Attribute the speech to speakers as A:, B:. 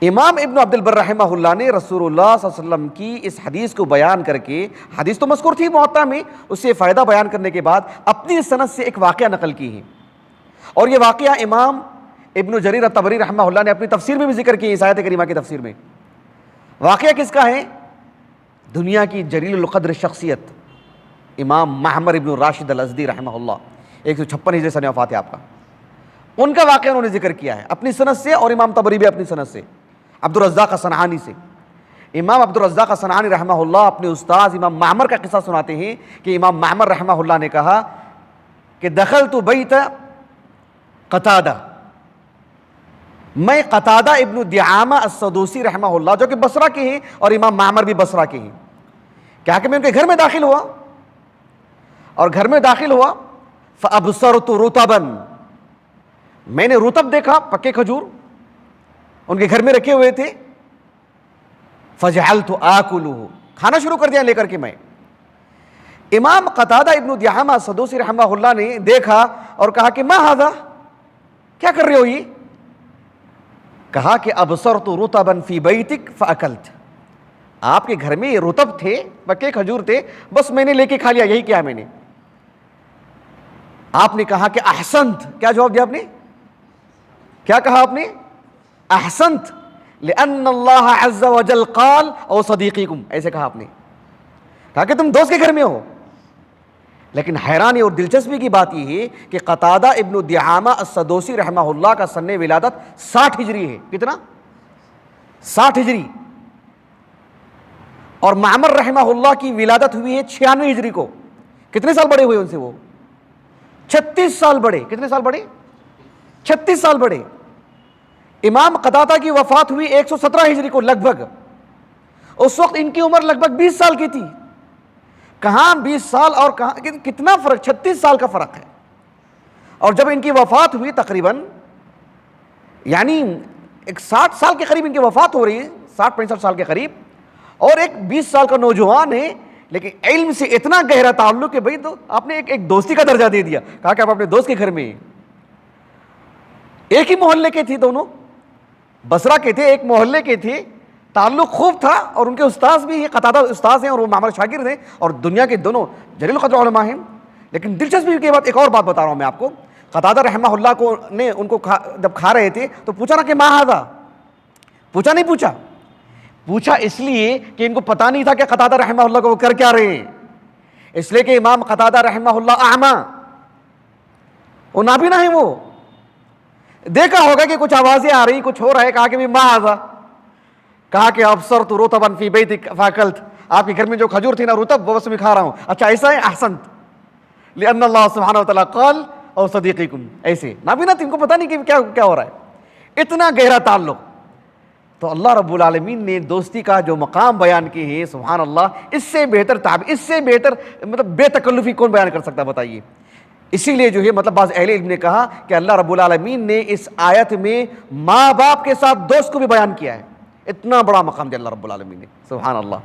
A: امام ابن عبد البر رحمہ اللہ نے رسول اللہ صلی اللہ علیہ وسلم کی اس حدیث کو بیان کر کے، حدیث تو مذکور تھی موطا میں، اس سے فائدہ بیان کرنے کے بعد اپنی سند سے ایک واقعہ نقل کی ہے، اور یہ واقعہ امام ابن جریر الطبری رحمہ اللہ نے اپنی تفسیر میں بھی ذکر کی، اس آیت کریمہ کی تفسیر میں۔ واقعہ کس کا ہے؟ دنیا کی جلیل القدر شخصیت امام معمر ابن راشد الازدی رحمہ اللہ، 156 ہجری سنہ وفات ہے آپ کا، ان کا واقعہ انہوں نے ذکر کیا ہے اپنی سند سے، اور امام طبری بھی اپنی سند سے، عبد الرزاق صنعانی سے۔ امام عبد الرزاق صنعانی رحمہ اللہ اپنے استاذ امام معمر کا قصہ سناتے ہیں کہ امام معمر رحمہ اللہ نے کہا کہ دخلت بیت قتادہ، میں قتادہ ابن دعامہ السدوسی رحمہ اللہ جو کہ بصرہ کے ہیں، اور امام معمر بھی بصرہ کے ہیں، کیا کہ میں ان کے گھر میں داخل ہوا، اور گھر میں داخل ہوا فابصرت رطبا، میں نے رطب دیکھا، پکے کھجور ان کے گھر میں رکھے ہوئے تھے، فجعلت آکلہ، کھانا شروع کر دیا لے کر کے میں۔ امام قتادہ ابن دعامہ السدوسی رحمہ اللہ نے دیکھا اور کہا کہ ما ھذا، کیا کر رہے ہو یہ؟ کہا کہ ابصرت رطبا فی بیتک فاکلت، آپ کے گھر میں یہ رطب تھے، پکے کھجور تھے، بس میں نے لے کے کھا لیا، یہی کیا میں نے۔ آپ نے کہا کہ احسنت، کیا جواب دیا آپ نے؟ کیا کہا آپ نے؟ احسنت لأن اللہ عز وجل قال او صدیقکم، ایسے کہا آپ نے، کہا کہ تم دوست کے گھر میں ہو۔ لیکن حیرانی اور دلچسپی کی بات یہ ہے کہ قتادہ ابن دعامہ السدوسی رحمہ اللہ کا سن ولادت 60 ہجری ہے، کتنا؟ 60 ہجری، اور معمر رحمہ اللہ کی ولادت ہوئی ہے 96 ہجری کو۔ کتنے سال بڑے ہوئے ان سے وہ؟ 36 سال بڑے۔ کتنے سال بڑے؟ 36 سال بڑے۔ امام قتادہ کی وفات ہوئی 117 ہجری کو لگ بھگ، اس وقت ان کی عمر لگ بھگ 20 سال کی تھی۔ کہاں 20 سال اور کہاں، کتنا فرق، 36 سال کا فرق ہے۔ اور جب ان کی وفات ہوئی تقریباً یعنی ایک 60 سال کے قریب ان کی وفات ہو رہی ہے، 60-65 سال کے قریب، اور ایک 20 سال کا نوجوان ہے، لیکن علم سے اتنا گہرا تعلق کہ بھائی تو آپ نے ایک دوستی کا درجہ دے دیا، کہا کہ آپ اپنے دوست کے گھر میں ہیں۔ ایک ہی محلے کے تھے دونوں، بصرہ کے تھے، ایک محلے کے تھے، تعلق خوب تھا، اور ان کے استاذ بھی ہیں، قتادہ استاذ ہیں اور وہ معمر شاگرد ہیں، اور دنیا کے دونوں جلیل القدر علماء ہیں۔ لیکن دلچسپی کے بعد ایک اور بات بتا رہا ہوں میں آپ کو، قتادہ رحمہ اللہ کو نے ان کو جب کھا رہے تھے تو پوچھا نا کہ ما ھذا، پوچھا نہیں پوچھا؟ پوچھا اس لیے کہ ان کو پتہ نہیں تھا کہ قتادہ رحمہ اللہ کو وہ کر کیا رہے ہیں، اس لیے کہ امام قتادہ رحمہ اللہ اعمى، وہ نابینا ہیں، وہ دیکھا ہوگا کہ کچھ آوازیں آ رہی، کچھ ہو رہا ہے، کہا کہ ما ھذا، کہا کہ ابصرت رطبا فی بیتک فاکلت، آپ کے گھر میں جو کھجور تھی نا رطب، وہ بس میں کھا رہا ہوں۔ اچھا ایسا ہے؟ احسنت لأن اللہ سبحانہ وتعالی قال او صدیقکم، ایسے نابینا تھی، ان کو پتہ نہیں کہ کیا ہو رہا ہے، اتنا گہرا تعلق۔ تو اللہ رب العالمین نے دوستی کا جو مقام بیان کی ہے، سبحان اللہ، اس سے بہتر اس سے بہتر مطلب بے تکلفی کون بیان کر سکتا ہے بتائیے؟ اسی لیے جو ہے مطلب بعض اہل علم نے کہا کہ اللہ رب العالمین نے اس آیت میں ماں باپ کے ساتھ دوست کو بھی بیان کیا ہے، اتنا بڑا مقام دیا اللہ رب العالمین نے، سبحان اللہ۔